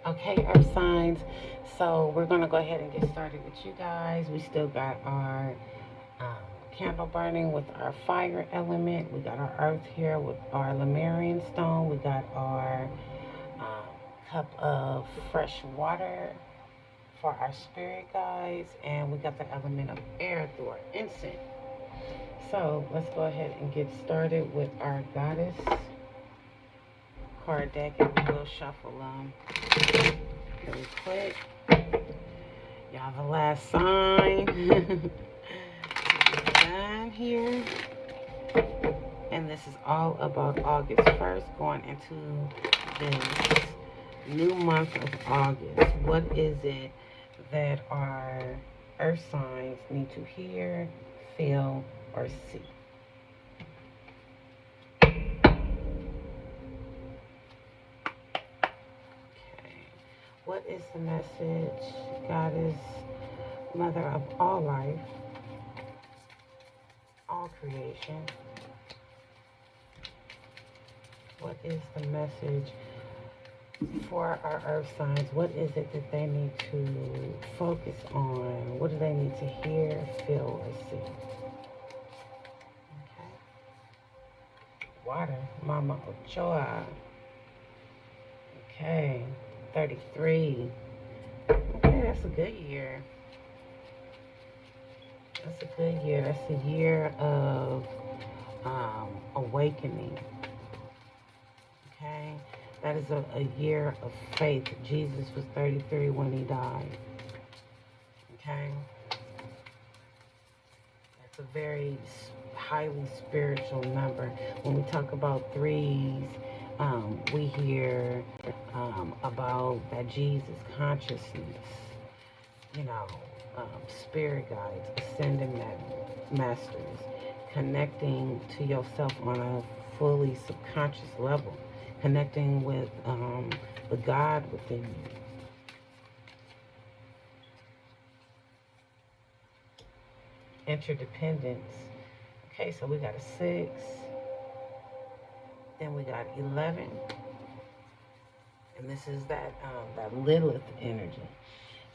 Okay, Earth signs. So we're gonna go ahead and get started with you guys. We still got our um, candle burning with our fire element. We got our Earth here with our Lemurian stone. We got our um, cup of fresh water for our spirit guides, and we got the element of air through our incense. So let's go ahead and get started with our goddess card deck, and we will shuffle them really quick. Y'all, the last sign done here, and this is all about August 1st, going into this new month of August. What is it that our earth signs need to hear, feel, or see? What is the message? God is mother of all life, all creation. What is the message for our earth signs? What is it that they need to focus on? What do they need to hear, feel, or see? Okay. Water, Mama Ochoa. Okay. 33. Okay, that's a good year. That's a good year. That's a year of awakening. Okay, that is a year of faith. Jesus was 33 when he died. Okay, that's a very highly spiritual number. When we talk about threes, we hear about that Jesus consciousness, you know, spirit guides, ascending masters, connecting to yourself on a fully subconscious level, connecting with the God within you. Interdependence. Okay, so we got a 6, then we got 11, and this is that Lilith energy.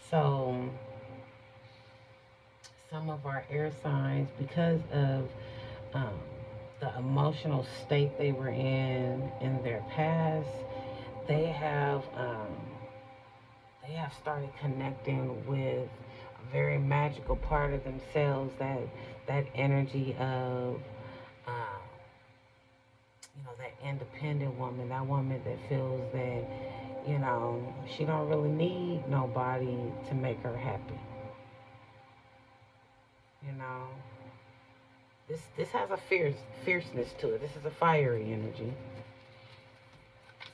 So some of our air signs, because of um, the emotional state they were in their past, they have started connecting with a very magical part of themselves, that energy of that independent woman, that woman that feels that she don't really need nobody to make her happy. you know this has a fierceness to it. This is a fiery energy.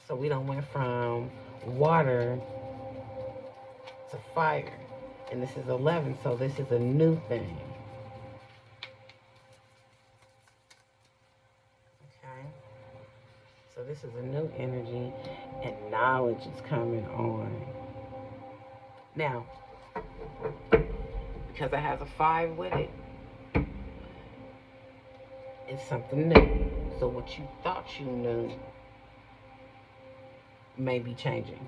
So we don't went from water to fire, and this is 11, so this is a new thing. Okay, so this is a new energy, and knowledge is coming on now because it has a 5 with it. It's something new. So what you thought you knew may be changing.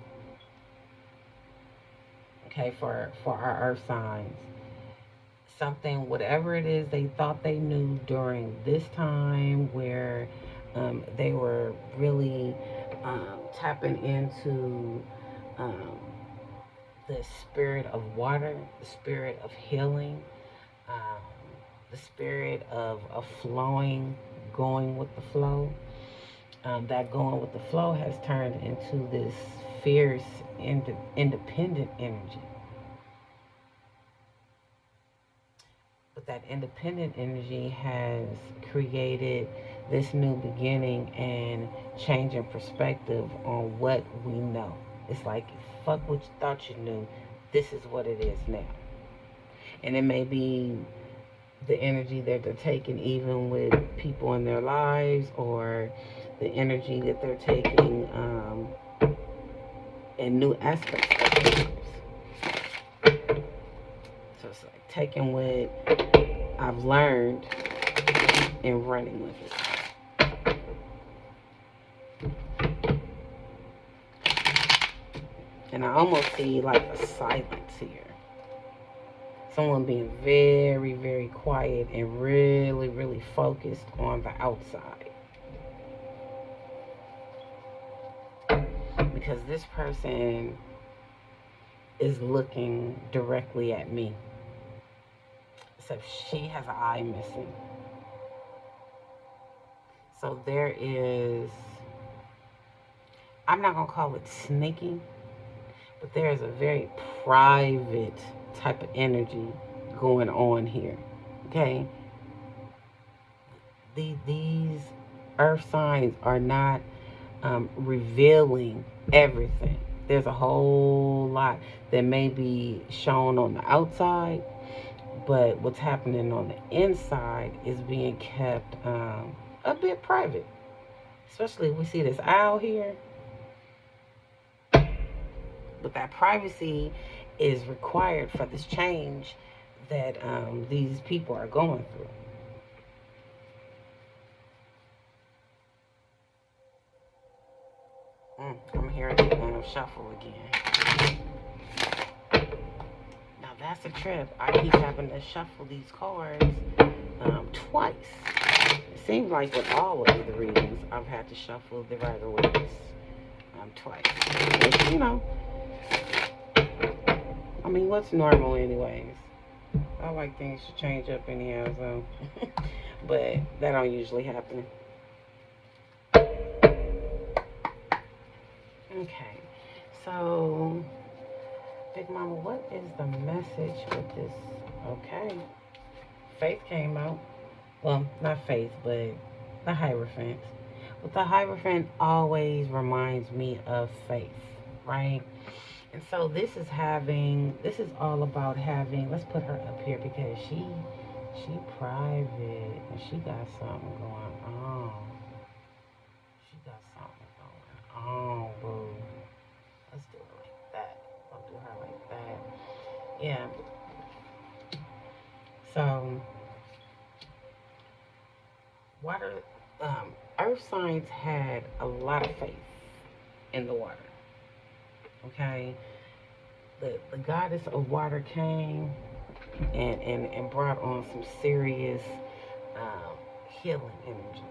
Okay, for our earth signs, something, whatever it is they thought they knew during this time, where they were really tapping into um, the spirit of water, the spirit of healing, um, the spirit of flowing, going with the flow. That going with the flow has turned into this fierce, independent energy. But that independent energy has created this new beginning and change in perspective on what we know. It's like, fuck what you thought you knew. This is what it is now. And it may be the energy that they're taking even with people in their lives, or the energy that they're taking in new aspects of their lives. So it's like taking what I've learned and running with it. And I almost see like a silence here. Someone being very, very quiet and really, really focused on the outside. Because this person is looking directly at me. So she has an eye missing. So there is, I'm not going to call it sneaking, but there is a very private type of energy going on here. Okay? These earth signs are not revealing everything. There's a whole lot that may be shown on the outside, but what's happening on the inside is being kept a bit private. Especially if we see this owl here, but that privacy is required for this change that these people are going through. I'm hearing the shuffle again. Now that's a trip. I keep having to shuffle these cards twice. It seems like with all of the readings, I've had to shuffle the Rider-Waite twice. Which, I mean, what's normal anyways? I like things to change up anyhow, so. But that don't usually happen. Okay, so Big Mama, what is the message with this? Okay, Faith came out. Well, not Faith, but the Hierophant. But the Hierophant always reminds me of Faith, right? And so this is all about having, let's put her up here because she private and she got something going on. She got something going on, boo. Let's do it like that. I'll do her like that. Yeah. So water, earth signs had a lot of faith in the water. Okay. The goddess of water came and brought on some serious um, healing energy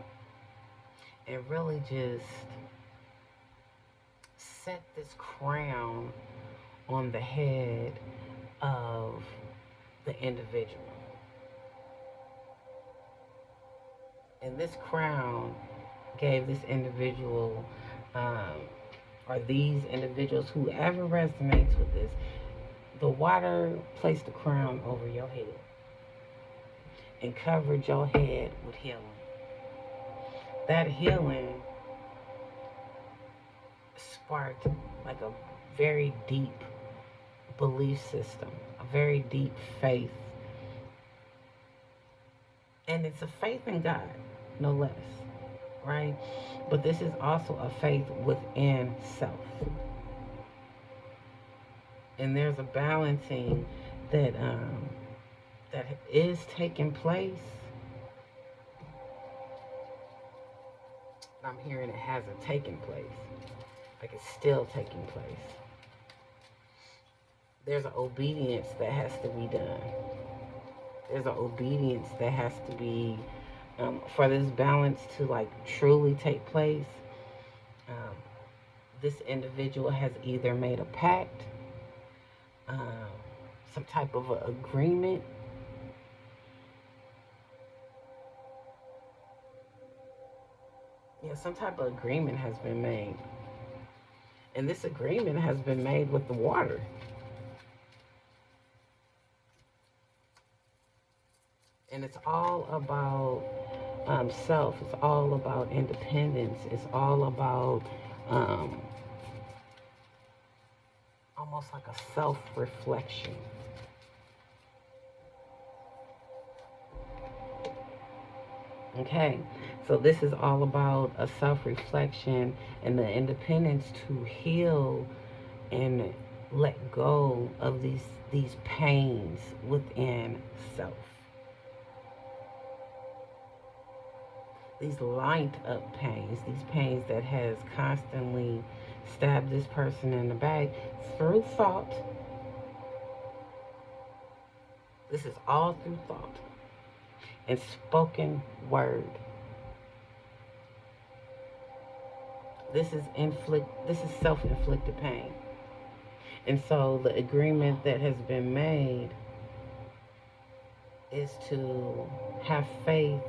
and really just set this crown on the head of the individual. And this crown gave this individual, um, or these individuals, whoever resonates with this, the water placed the crown over your head and covered your head with healing. That healing sparked like a very deep belief system, a very deep faith. And it's a faith in God, no less, right? But this is also a faith within self. And there's a balancing that that is taking place. I'm hearing it hasn't taken place. Like it's still taking place. There's an obedience that has to be done. There's an obedience that has to be for this balance to like truly take place. Um, this individual has either made a pact, um, some type of a agreement. Yeah, some type of agreement has been made. And this agreement has been made with the water. And it's all about self. It's all about independence. It's all about um, almost like a self-reflection. Okay, so this is all about a self-reflection and the independence to heal and let go of these pains within self. These lined up pains, these pains that has constantly stab this person in the back through thought. This is all through thought and spoken word. This is self-inflicted pain. And so the agreement that has been made is to have faith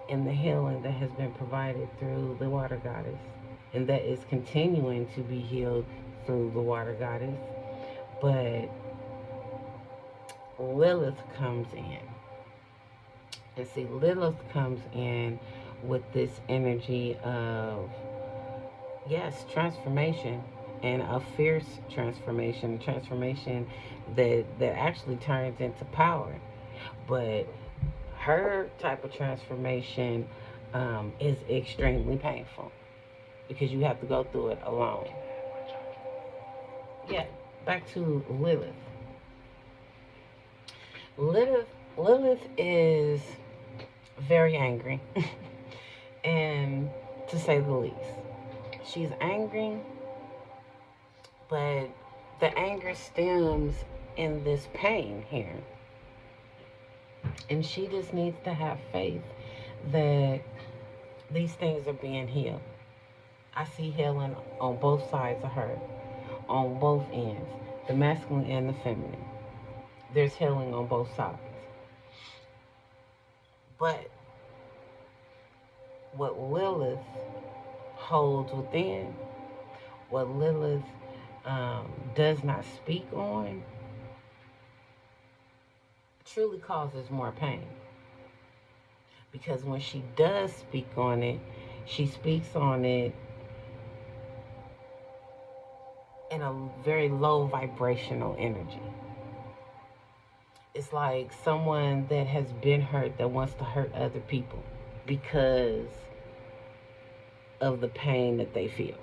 in the healing that has been provided through the water goddess, and that is continuing to be healed through the water goddess. But Lilith comes in. And see, Lilith comes in with this energy of, yes, transformation, and a fierce transformation, a transformation that actually turns into power. But her type of transformation is extremely painful because you have to go through it alone. Yeah, back to Lilith. Lilith is very angry, and to say the least, she's angry, but the anger stems in this pain here. And she just needs to have faith that these things are being healed. I see healing on both sides of her, on both ends, the masculine and the feminine. There's healing on both sides. But what Lilith holds within, what Lilith does not speak on, truly causes more pain. Because when she does speak on it, she speaks on it in a very low vibrational energy. It's like someone that has been hurt that wants to hurt other people because of the pain that they feel.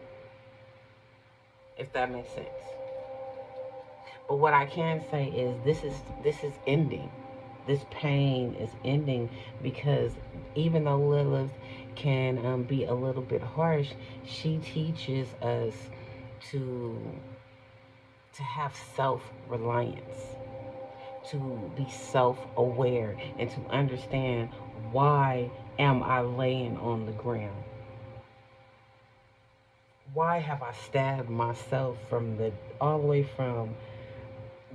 If that makes sense. But what I can say is this is ending. This pain is ending because even though Lilith can be a little bit harsh, she teaches us to have self-reliance, to be self-aware, and to understand, why am I laying on the ground? Why have I stabbed myself all the way from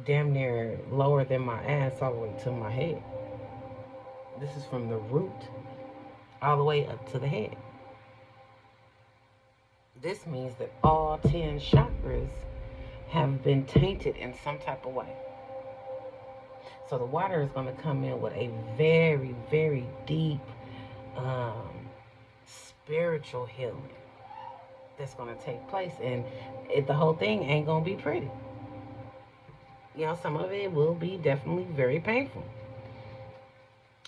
damn near lower than my ass all the way to my head? This is from the root all the way up to the head. This means that all 10 chakras have been tainted in some type of way. So the water is going to come in with a very, very deep spiritual healing that's going to take place. And the whole thing ain't going to be pretty. You know, some of it will be definitely very painful.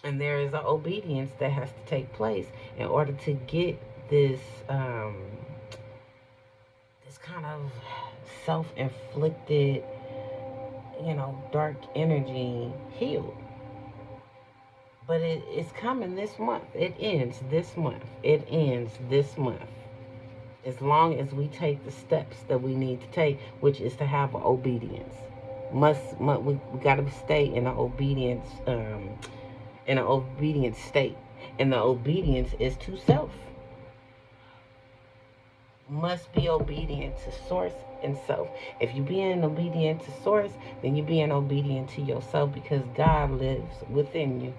And there is an obedience that has to take place in order to get this this kind of self-inflicted, dark energy healed. But it's coming this month. It ends this month. It ends this month. As long as we take the steps that we need to take, which is to have obedience. We got to stay in an obedience state, and the obedience is to self. Must be obedient to source and self. If you being obedient to source, then you're being obedient to yourself, because God lives within you.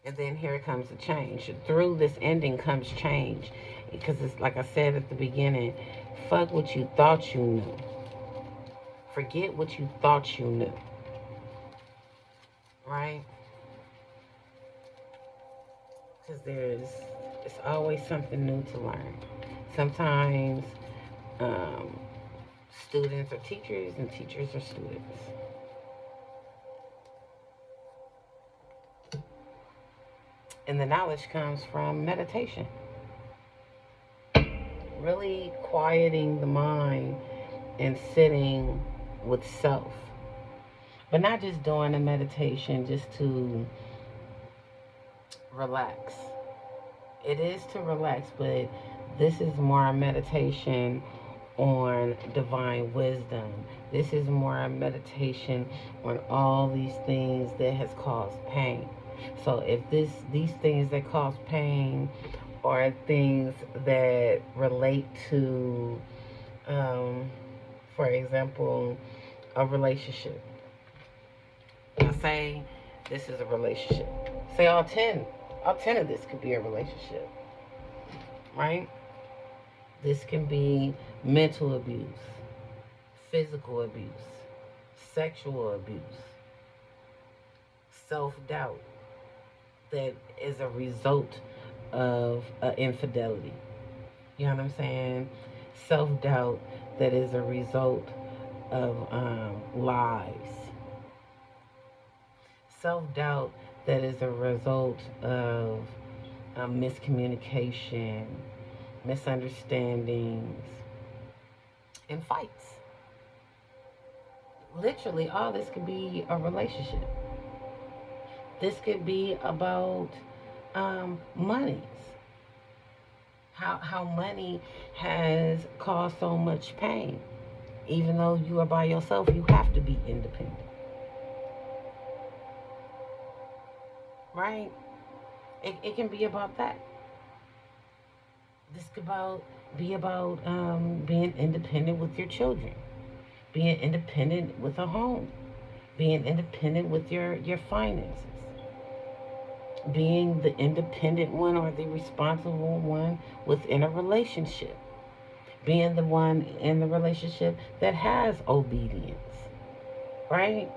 And then here comes the change. Through this ending comes change. Because it's like I said at the beginning, fuck what you thought you knew. Forget what you thought you knew. Right? Because it's always something new to learn. Sometimes students are teachers and teachers are students. And the knowledge comes from meditation. Really quieting the mind and sitting with self. But not just doing a meditation just to relax. It is to relax, but this is more a meditation on divine wisdom. This is more a meditation on all these things that has caused pain. So if these things that cause pain are things that relate to, um, for example, a relationship. Now say this is a relationship. Say all ten of this could be a relationship, right? This can be mental abuse, physical abuse, sexual abuse, self doubt that is a result of infidelity. You know what I'm saying? Self doubt that is a result of lies. Self doubt that is a result of miscommunication, misunderstandings, and fights. Literally, all this could be a relationship. This could be about monies. How money has caused so much pain. Even though you are by yourself, you have to be independent, right? It can be about that. This could be about being independent with your children, being independent with a home, being independent with your finances, being the independent one or the responsible one within a relationship, being the one in the relationship that has obedience, right?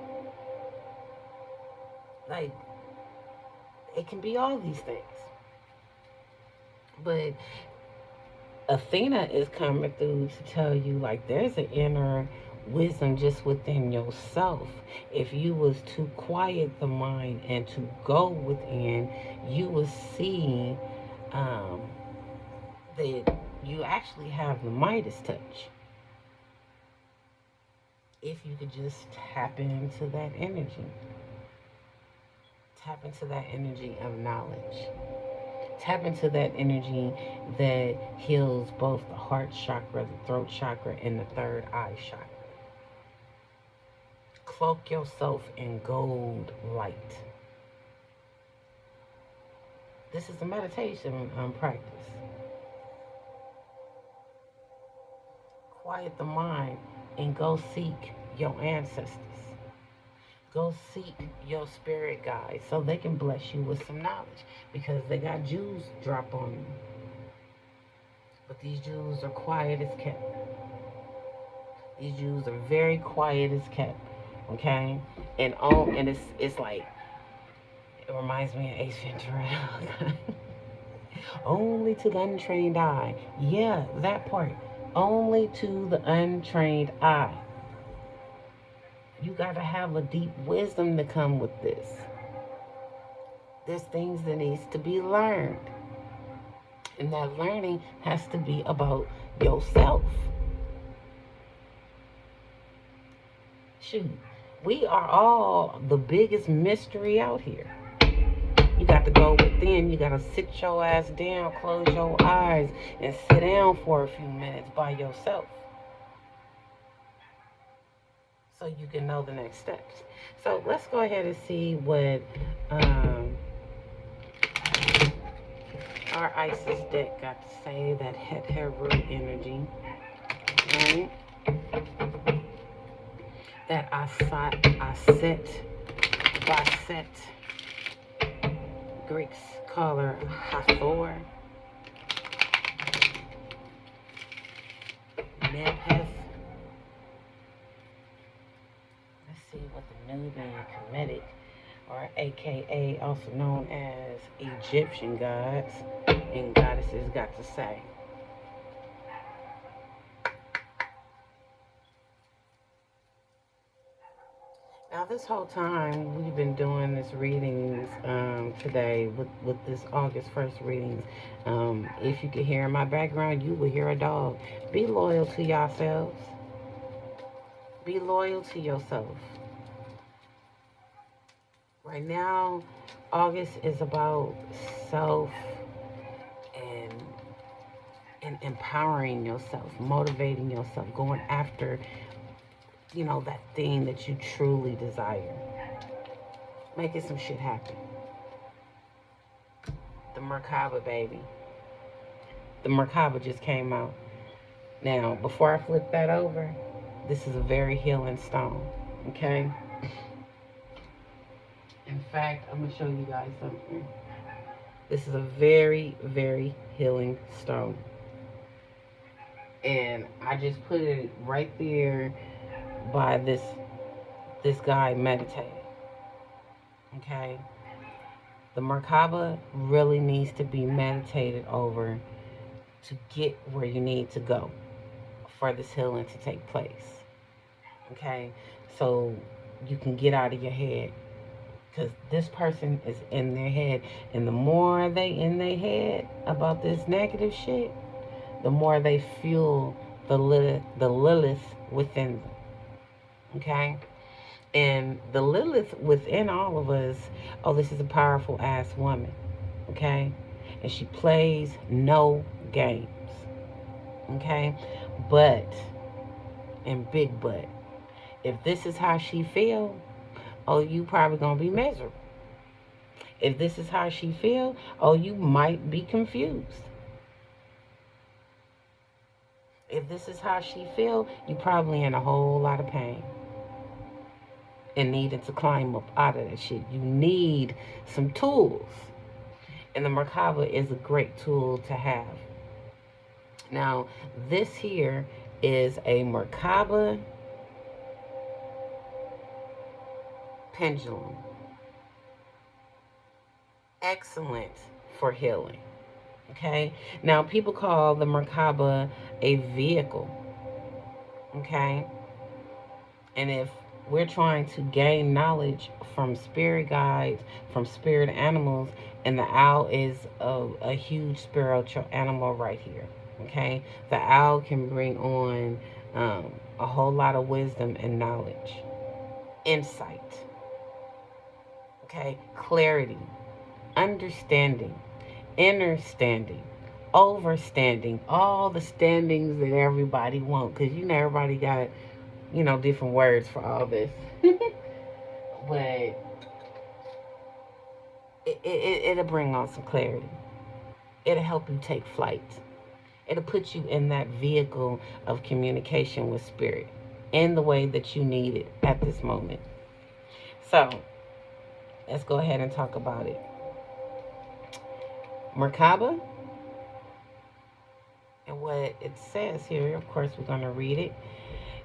Like, it can be all these things. But Athena is coming through to tell you, like, there's an inner wisdom just within yourself. If you was to quiet the mind and to go within, you will see um, that you actually have the Midas touch. If you could just tap into that energy of knowledge, tap into that energy that heals both the heart chakra, the throat chakra, and the third eye chakra. Cloak yourself in gold light. This is a meditation practice. Quiet the mind and go seek your ancestors. Go seek your spirit guides so they can bless you with some knowledge, because they got jewels drop on you. But these jewels are quiet as kept. These jewels are very quiet as kept. Okay? And it's like, it reminds me of Ace Ventura. Only to the untrained eye. Yeah, that part. Only to the untrained eye. You gotta have a deep wisdom to come with this. There's things that needs to be learned. And that learning has to be about yourself. Shoot, we are all the biggest mystery out here. You got to go within. You got to sit your ass down, close your eyes, and sit down for a few minutes by yourself so you can know the next steps. So let's go ahead and see what our Isis deck got to say. That Het Heru energy, right? That Aset, Baset, Greeks call her Hathor, Nepheth. Let's see what the Nubian Kemetic, or aka also known as Egyptian gods and goddesses, got to say. Now, this whole time we've been doing this readings today with this August 1st readings. If you could hear in my background, you will hear a dog. Be loyal to yourselves. Be loyal to yourself. Right now, August is about self and empowering yourself, motivating yourself, going after, that thing that you truly desire, making some shit happen. The Merkaba, baby. The Merkaba just came out. Now, before I flip that over, this is a very healing stone. Okay? In fact, I'm going to show you guys something. This is a very, very healing stone. And I just put it right there by this guy meditating. Okay? The Merkaba really needs to be meditated over to get where you need to go for this healing to take place. Okay? So you can get out of your head. Because this person is in their head. And the more they in their head about this negative shit, the more they fuel the Lilith within them. Okay? And the Lilith within all of us, oh, this is a powerful ass woman. Okay? And she plays no games. Okay? But, and big but, if this is how she feel, oh, you probably gonna be miserable. If this is how she feel, oh, you might be confused. If this is how she feel, you probably in a whole lot of pain and needing to climb up out of that shit. You need some tools. And the Merkaba is a great tool to have. Now, this here is a Merkaba pendulum. Excellent for healing. Okay? Now, people call the Merkaba a vehicle. Okay? And if we're trying to gain knowledge from spirit guides, from spirit animals, and the owl is a huge spiritual animal right here. Okay? The owl can bring on a whole lot of wisdom and knowledge, insight, okay? Clarity, understanding, understanding, overstanding, all the standings that everybody wants. Because, everybody got, different words for all this. But it'll bring on some clarity. It'll help you take flight. It'll put you in that vehicle of communication with spirit in the way that you need it at this moment. So, let's go ahead and talk about it. Merkaba, and what it says here, of course, we're going to read it.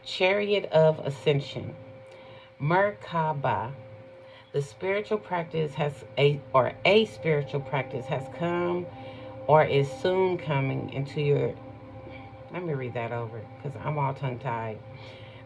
Chariot of Ascension. Merkaba, the spiritual practice a spiritual practice has come or is soon coming into your. Let me read that over because I'm all tongue tied.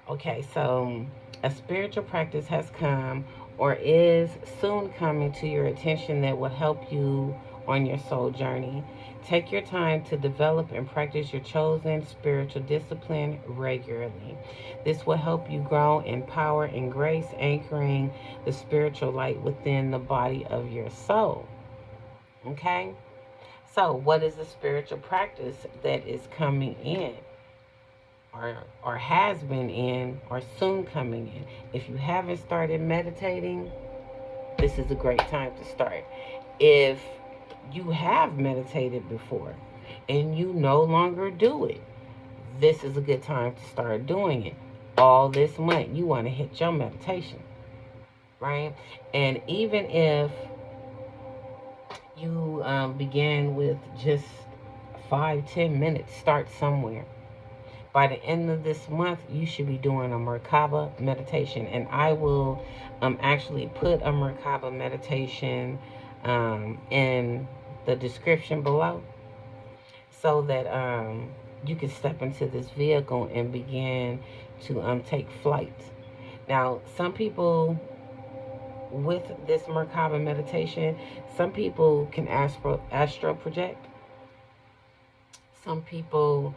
Okay, so a spiritual practice has come or is soon coming to your attention that will help you on your soul journey. Take your time to develop and practice your chosen spiritual discipline regularly. This will help you grow in power and grace, anchoring the spiritual light within the body of your soul. Okay? So, what is the spiritual practice that is coming in? Or has been in or soon coming in. If you haven't started meditating, this is a great time to start. If you have meditated before and you no longer do it, this is a good time to start doing it. All this month, you want to hit your meditation, right? And even if you begin with just 5-10 minutes, start somewhere. By the end of this month, you should be doing a Merkaba meditation. And I will actually put a Merkaba meditation in the description below so that you can step into this vehicle and begin to take flight. Now, some people with this Merkaba meditation, some people can astral project. Some people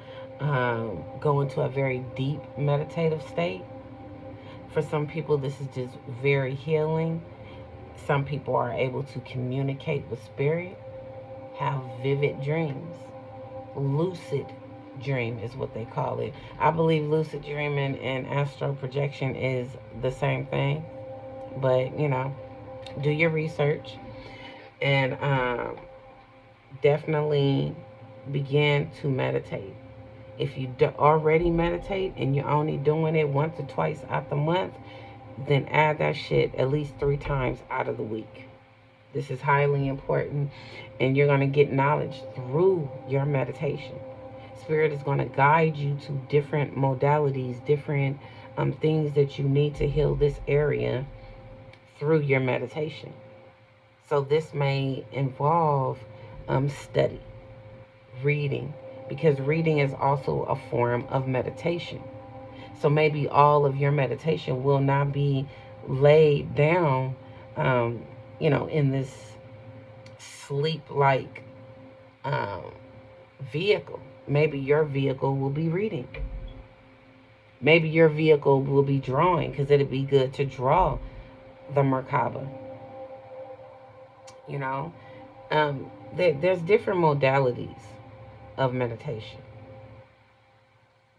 go into a very deep meditative state. For some people, this is just very healing. Some people are able to communicate with spirit, have vivid dreams. lucid dream is what they call it. I believe lucid dreaming and astral projection is the same thing, but do your research and definitely begin to meditate. If you already meditate and you're only doing it once or twice out the month, then add that shit at least 3 times out of the week. This is highly important, and you're going to get knowledge through your meditation. Spirit is going to guide you to different modalities, different things that you need to heal this area through your meditation. So this may involve study, reading, because reading is also a form of meditation. So maybe all of your meditation will not be laid down, in this sleep-like vehicle. Maybe your vehicle will be reading. Maybe your vehicle will be drawing, because it'd be good to draw the Merkaba. There's different modalities of meditation,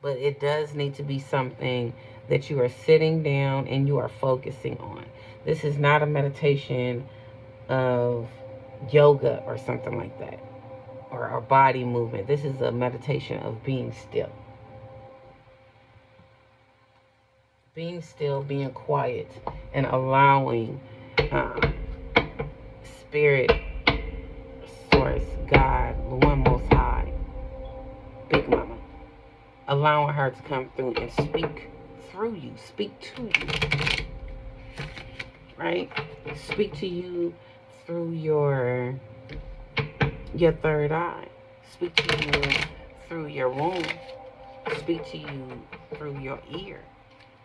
but it does need to be something that you are sitting down and you are focusing on. This is not a meditation of yoga or something like that, or a body movement. This is a meditation of being still. Being still, being quiet, and allowing Spirit, Source, God, the One Most High, Big Mama, allowing her to come through and speak through you, speak to you, right? Speak to you through your third eye. Speak to you through your womb. Speak to you through your ear.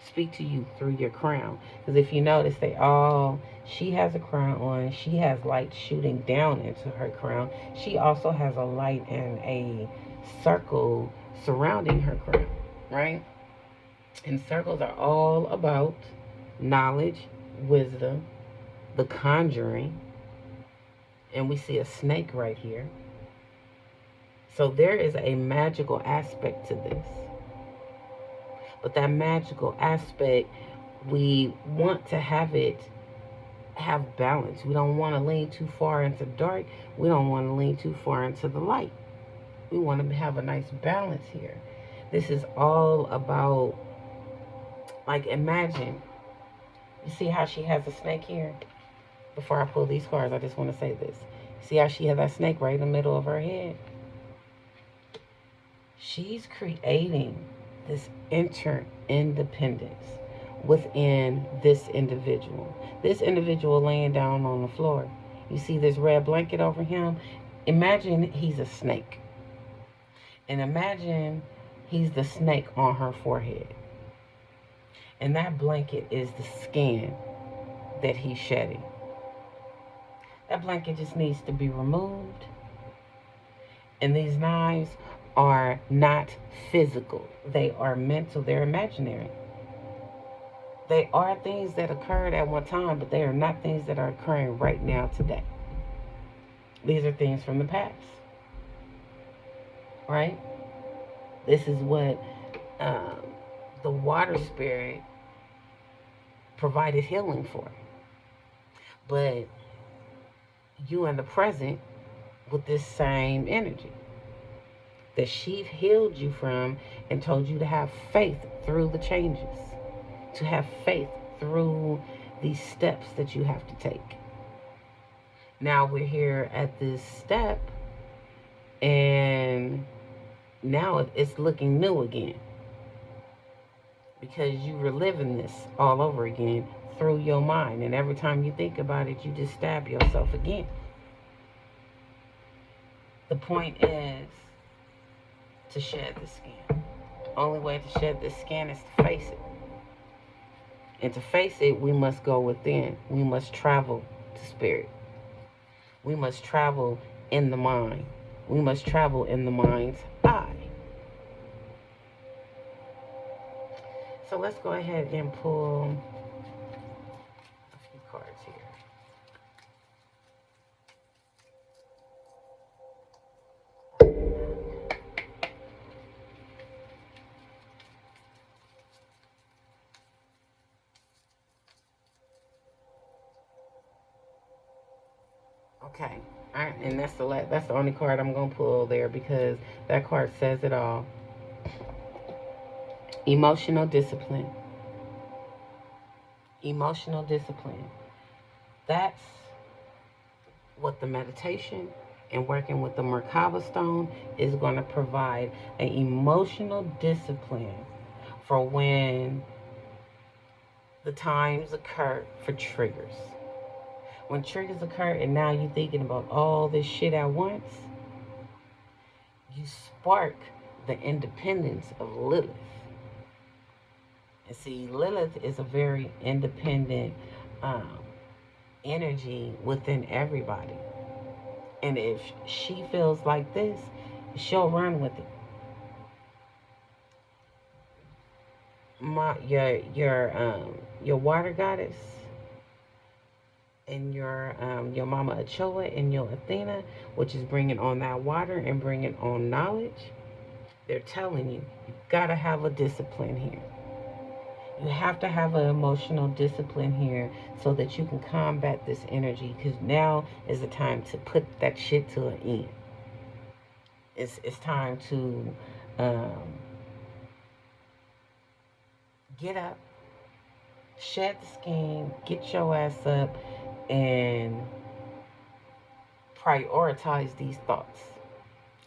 Speak to you through your crown. Because if you notice, she has a crown on. She has light shooting down into her crown. She also has a light and a circle surrounding her crown, right? And circles are all about knowledge, wisdom, the conjuring. And we see a snake right here. So there is a magical aspect to this. But that magical aspect, we want to have balance. We don't want to lean too far into dark. We don't want to lean too far into the light. We want to have a nice balance here. This is all about, like, imagine. You see how she has a snake here? Before I pull these cards, I just want to say this. See how she has that snake right in the middle of her head? She's creating this interdependence within this individual. This individual laying down on the floor. You see this red blanket over him? Imagine he's a snake. And imagine he's the snake on her forehead. And that blanket is the skin that he's shedding. That blanket just needs to be removed. And these knives are not physical. They are mental. They're imaginary. They are things that occurred at one time, but they are not things that are occurring right now today. These are things from the past. Right? This is what the water spirit provided healing for. But you in the present with this same energy that she healed you from and told you to have faith through the changes, to have faith through these steps that you have to take. Now we're here at this step, and now it's looking new again, because you were living this all over again through your mind, and every time you think about it, you just stab yourself again. The point is to shed the skin. The only way to shed this skin is to face it. And to face it, we must go within. We must travel to spirit. We must travel in the mind. We must travel in the mind's eye. So let's go ahead and pull a few cards here. Okay. And that's the only card I'm gonna pull there because that card says it all. Emotional discipline. Emotional discipline. That's what the meditation and working with the Merkaba stone is going to provide, an emotional discipline for when the times occur for triggers. When triggers occur and now you're thinking about all this shit at once, you spark the independence of Lilith. And see, Lilith is a very independent um, energy within everybody. And if she feels like this, she'll run with it. Your water goddess and your mama Ochoa and your Athena, which is bringing on that water and bringing on knowledge. They're telling you, you gotta have a discipline here. You have to have an emotional discipline here so that you can combat this energy. Because now is the time to put that shit to an end. It's time to um, get up, shed the skin, get your ass up, and prioritize these thoughts.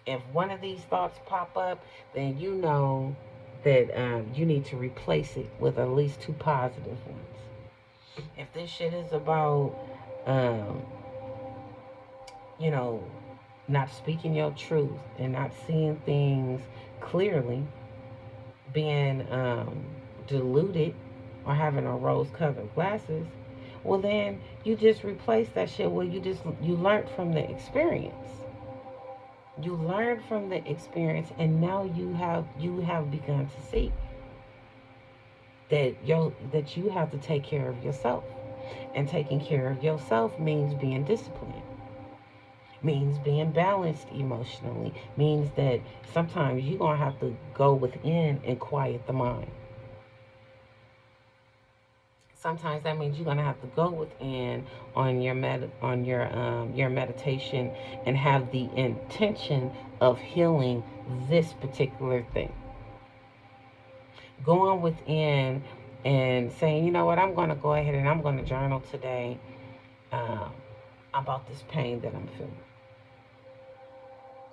If one of these thoughts pop up, then you know that you need to replace it with at least two positive ones. If this shit is about, um, you know, not speaking your truth and not seeing things clearly, being deluded or having a rose-colored glasses, well then you just replace that shit. Well, you learned from the experience. You learned from the experience, and now you have begun to see that you have to take care of yourself, and taking care of yourself means being disciplined, means being balanced emotionally, means that sometimes you're gonna have to go within and quiet the mind. Sometimes that means you're gonna have to go within on your meditation and have the intention of healing this particular thing. Going within and saying, you know what, I'm gonna go ahead and I'm gonna journal today um, about this pain that I'm feeling.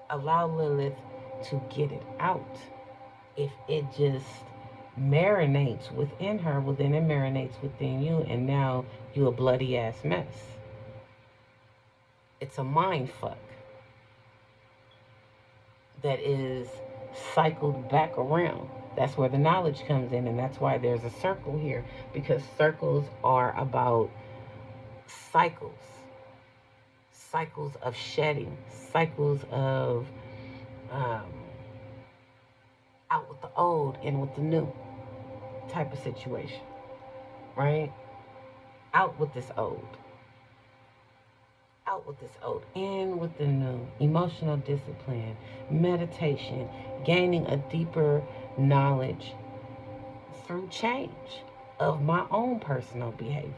Allow Lilith to get it out. If it just marinates within her, well, then it marinates within you, and now you a bloody ass mess. It's a mind fuck that is cycled back around. That's where the knowledge comes in, and that's why there's a circle here, because circles are about cycles, cycles of shedding, cycles of um, out with the old, in with the new type of situation, right? Out with this old, out with this old, in with the new. Emotional discipline, meditation, gaining a deeper knowledge through change of my own personal behaviors,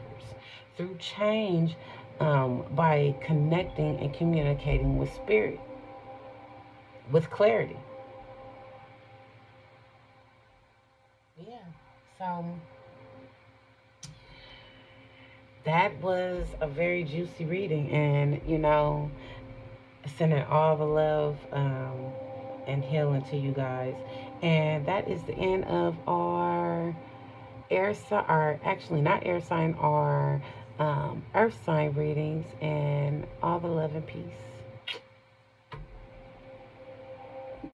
through change by connecting and communicating with spirit with clarity. Yeah. So that was a very juicy reading, and sending all the love and healing to you guys. And that is the end of our air sign, or actually not air sign, our earth sign readings. And all the love and peace.